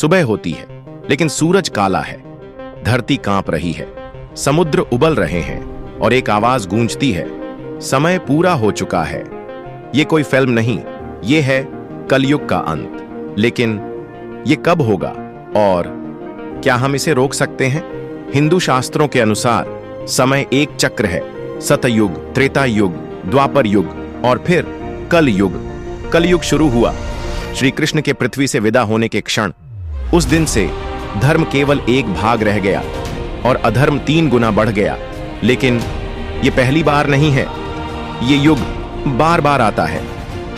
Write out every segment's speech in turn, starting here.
सुबह होती है, लेकिन सूरज काला है, धरती कांप रही है, समुद्र उबल रहे हैं और एक आवाज गूंजती है, समय पूरा हो चुका है। ये कोई फिल्म नहीं, ये है कलयुग का अंत। लेकिन ये कब होगा और क्या हम इसे रोक सकते हैं? हिंदू शास्त्रों के अनुसार समय एक चक्र है, सतयुग, त्रेता युग, द्वापर युग और फिर कल युग। कलयुग शुरू हुआ श्री कृष्ण के पृथ्वी से विदा होने के क्षण। उस दिन से धर्म केवल एक भाग रह गया और अधर्म 3 गुना बढ़ गया। लेकिन ये पहली बार नहीं है, ये युग बार बार आता है।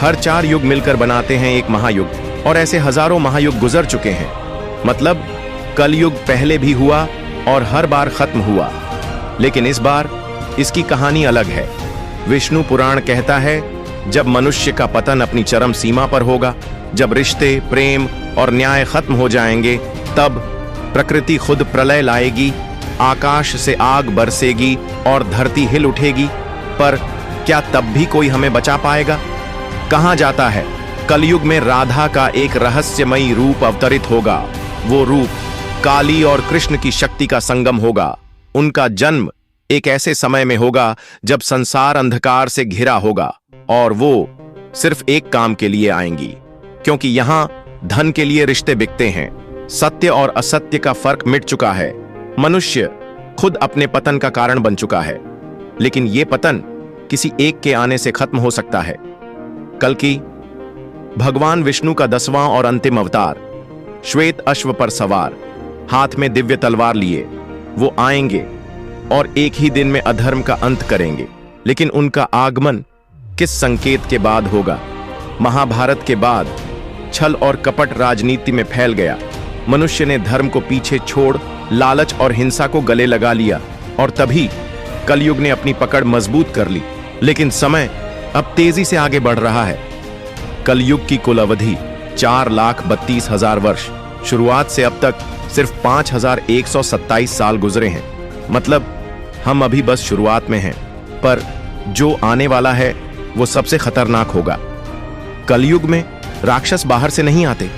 हर 4 युग मिलकर बनाते हैं एक महायुग और ऐसे हजारों महायुग गुजर चुके हैं। मतलब कलयुग पहले भी हुआ और हर बार खत्म हुआ, लेकिन इस बार इसकी कहानी अलग है। विष्णु पुराण कहता है जब मनुष्य का पतन अपनी चरम सीमा पर होगा, जब रिश्ते, प्रेम और न्याय खत्म हो जाएंगे, तब प्रकृति खुद प्रलय लाएगी, आकाश से आग बरसेगी और धरती हिल उठेगी। पर क्या तब भी कोई हमें बचा पाएगा? कहां जाता है? कलयुग में राधा का एक रहस्यमयी रूप अवतरित होगा। वो रूप काली और कृष्ण की शक्ति का संगम होगा। उनका जन्म एक ऐसे समय में होगा जब संसार अंधकार से घिरा होगा और वो सिर्फ एक काम के लिए आएंगी, क्योंकि यहां धन के लिए रिश्ते बिकते हैं। सत्य और असत्य का फर्क मिट चुका है। मनुष्य खुद अपने पतन का कारण बन चुका है, लेकिन यह पतन किसी एक के आने से खत्म हो सकता है। कल्कि, भगवान विष्णु का 10वां और अंतिम अवतार, श्वेत अश्व पर सवार, हाथ में दिव्य तलवार लिए, वो आएंगे और एक ही दिन में अधर्म का अंत करेंगे। लेकिन उनका आगमन किस संकेत के बाद होगा? महाभारत के बाद छल और कपट राजनीति में फैल गया। मनुष्य ने धर्म को पीछे छोड़ लालच और हिंसा को गले लगा लिया और तभी कलयुग ने अपनी पकड़ मजबूत कर ली। लेकिन समय अब तेजी से आगे बढ़ रहा है। कलयुग की कुल अवधि 4,32,000 वर्ष। शुरुआत से अब तक सिर्फ 5,127 साल गुजरे हैं। मतलब हम अभी बस शुरुआत में हैं, पर जो आने वाला है वो सबसे खतरनाक होगा। कलयुग में राक्षस बाहर से नहीं आते,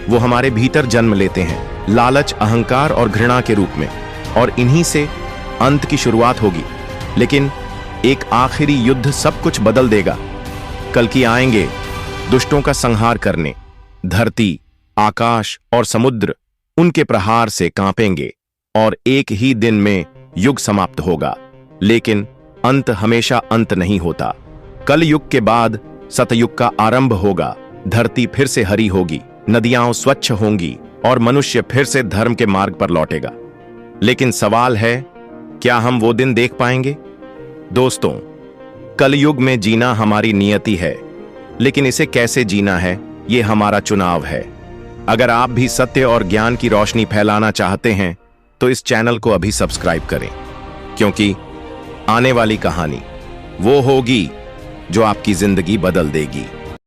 वो हमारे भीतर जन्म लेते हैं, लालच, अहंकार और घृणा के रूप में, और इन्हीं से अंत की शुरुआत होगी। लेकिन एक आखिरी युद्ध सब कुछ बदल देगा। कल्कि आएंगे दुष्टों का संहार करने। धरती, आकाश और समुद्र उनके प्रहार से कांपेंगे और एक ही दिन में युग समाप्त होगा। लेकिन अंत हमेशा अंत नहीं होता। कल युग के बाद सतयुग का आरंभ होगा। धरती फिर से हरी होगी, नदियां स्वच्छ होंगी और मनुष्य फिर से धर्म के मार्ग पर लौटेगा। लेकिन सवाल है, क्या हम वो दिन देख पाएंगे? दोस्तों, कलयुग में जीना हमारी नियति है, लेकिन इसे कैसे जीना है, ये हमारा चुनाव है। अगर आप भी सत्य और ज्ञान की रोशनी फैलाना चाहते हैं तो इस चैनल को अभी सब्सक्राइब करें, क्योंकि आने वाली कहानी वो होगी जो आपकी जिंदगी बदल देगी।